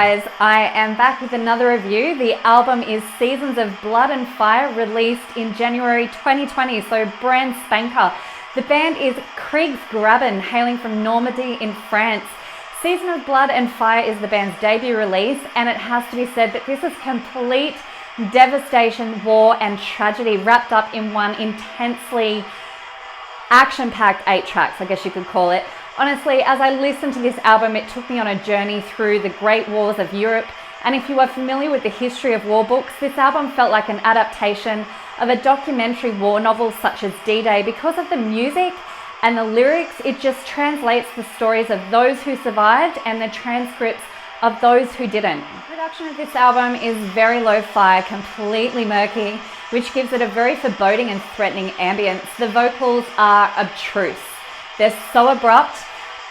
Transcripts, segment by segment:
guys, I am back with another review. The album is Seasons of Blood and Fire, released in January 2020, so brand spanker. The band is Kriegsgraben, hailing from Normandy in France. Season of Blood and Fire is the band's debut release, and it has to be said that this is complete devastation, war and tragedy wrapped up in one intensely action-packed 8 tracks, I guess you could call it. Honestly, as I listened to this album, it took me on a journey through the great wars of Europe. And if you are familiar with the history of war books, this album felt like an adaptation of a documentary war novel such as D-Day. Because of the music and the lyrics, it just translates the stories of those who survived and the transcripts of those who didn't. The production of this album is very lo-fi, completely murky, which gives it a very foreboding and threatening ambience. The vocals are obtruse. They're so abrupt,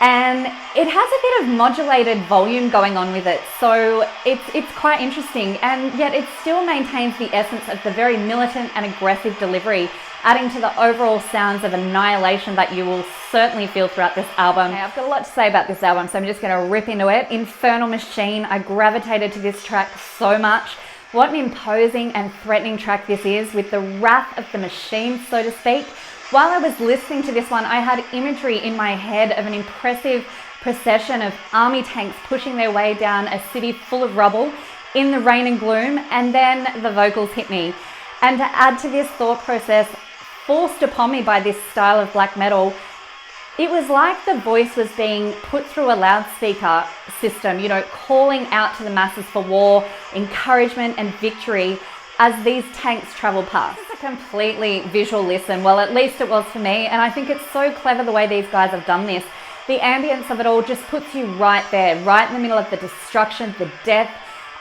and it has a bit of modulated volume going on with it, so it's quite interesting, and yet it still maintains the essence of the very militant and aggressive delivery, adding to the overall sounds of annihilation that you will certainly feel throughout this album. Okay, I've got a lot to say about this album, so I'm just going to rip into it. Infernal Machine, I gravitated to this track so much. What an imposing and threatening track this is, with the wrath of the machine, so to speak. While I was listening to this one, I had imagery in my head of an impressive procession of army tanks pushing their way down a city full of rubble in the rain and gloom, and then the vocals hit me. And to add to this thought process, forced upon me by this style of black metal, it was like the voice was being put through a loudspeaker system, you know, calling out to the masses for war, encouragement and victory as these tanks travel past. It's a completely visual listen, well at least it was for me, and I think it's so clever the way these guys have done this. The ambience of it all just puts you right there, right in the middle of the destruction, the death,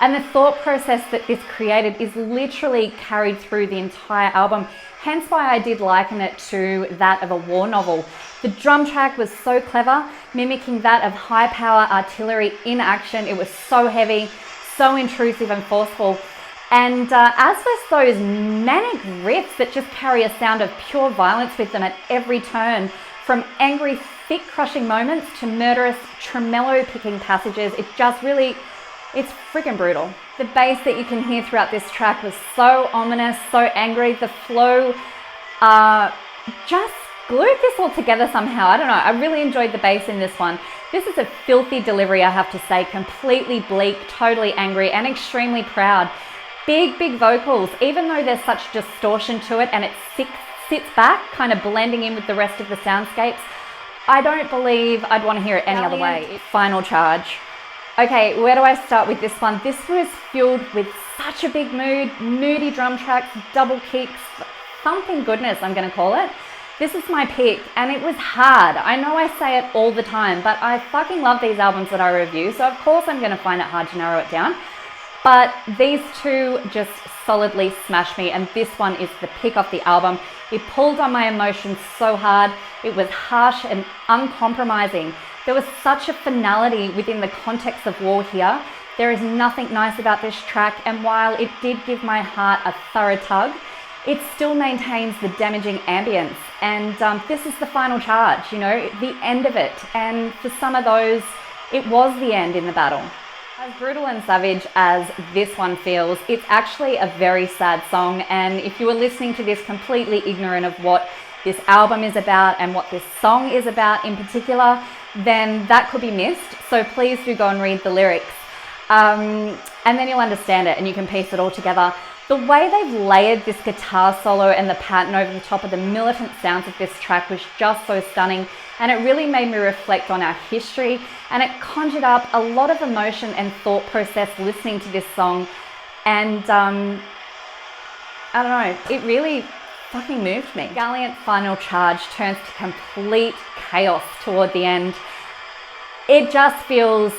and the thought process that this created is literally carried through the entire album, hence why I did liken it to that of a war novel. The drum track was so clever, mimicking that of high power artillery in action. It was so heavy, so intrusive and forceful. And as with those manic riffs that just carry a sound of pure violence with them at every turn, from angry, thick-crushing moments to murderous, tremolo-picking passages, it just really, it's freaking brutal. The bass that you can hear throughout this track was so ominous, so angry. The flow just glued this all together somehow. I don't know, I really enjoyed the bass in this one. This is a filthy delivery, I have to say, completely bleak, totally angry, and extremely proud. Big vocals, even though there's such distortion to it and it sits back, kind of blending in with the rest of the soundscapes. I don't believe I'd want to hear it any other way. Final Charge. Okay, where do I start with this one? This was filled with such a big mood, moody drum tracks, double kicks, thumping goodness, I'm going to call it. This is my pick, and it was hard. I know I say it all the time, but I fucking love these albums that I review, so of course I'm going to find it hard to narrow it down. But these two just solidly smashed me, and this one is the pick of the album. It pulled on my emotions so hard. It was harsh and uncompromising. There was such a finality within the context of war here. There is nothing nice about this track, and while it did give my heart a thorough tug, it still maintains the damaging ambience. And this is the final charge, you know, the end of it. And for some of those, it was the end in the battle. As brutal and savage as this one feels, it's actually a very sad song, and if you were listening to this completely ignorant of what this album is about and what this song is about in particular, then that could be missed, so please do go and read the lyrics. And then you'll understand it and you can piece it all together. The way they've layered this guitar solo and the pattern over the top of the militant sounds of this track was just so stunning, and it really made me reflect on our history, and it conjured up a lot of emotion and thought process listening to this song. And I don't know, it really fucking moved me. Gallant Final Charge turns to complete chaos toward the end. It just feels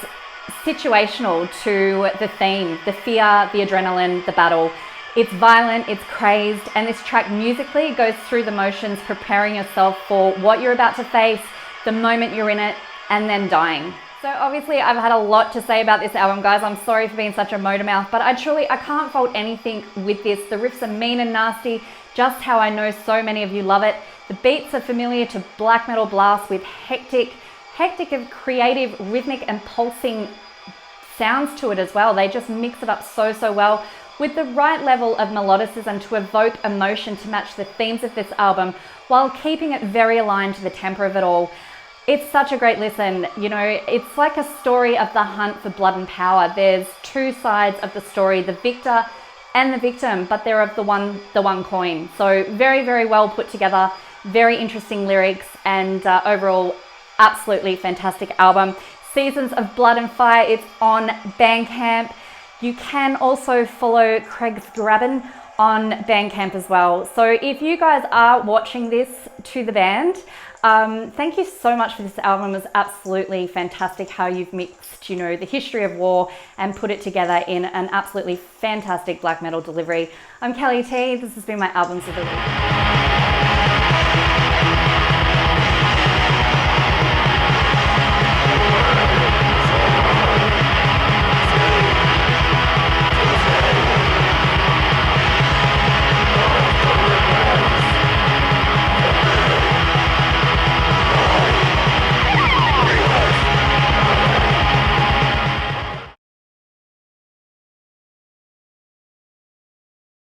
situational to the theme, the fear, the adrenaline, the battle. It's violent, it's crazed, and this track musically goes through the motions, preparing yourself for what you're about to face, the moment you're in it, and then dying. So obviously I've had a lot to say about this album, guys. I'm sorry for being such a motor mouth, but I can't fault anything with this. The riffs are mean and nasty, just how I know so many of you love it. The beats are familiar to black metal blasts with hectic of creative, rhythmic and pulsing sounds to it as well. They just mix it up so well with the right level of melodicism to evoke emotion to match the themes of this album while keeping it very aligned to the tempo of it all. It's such a great listen. You know, it's like a story of the hunt for blood and power. There's two sides of the story, the victor and the victim, but they're of the one coin. So very well put together, very interesting lyrics, and overall absolutely fantastic album. Seasons of Blood and Fire, it's on Bandcamp. You can also follow Craig's Grabbin on Bandcamp as well. So if you guys are watching this to the band, thank you so much for this album. It was absolutely fantastic how you've mixed, you know, the history of war and put it together in an absolutely fantastic black metal delivery. I'm Kelly T. This has been my Albums of the Week.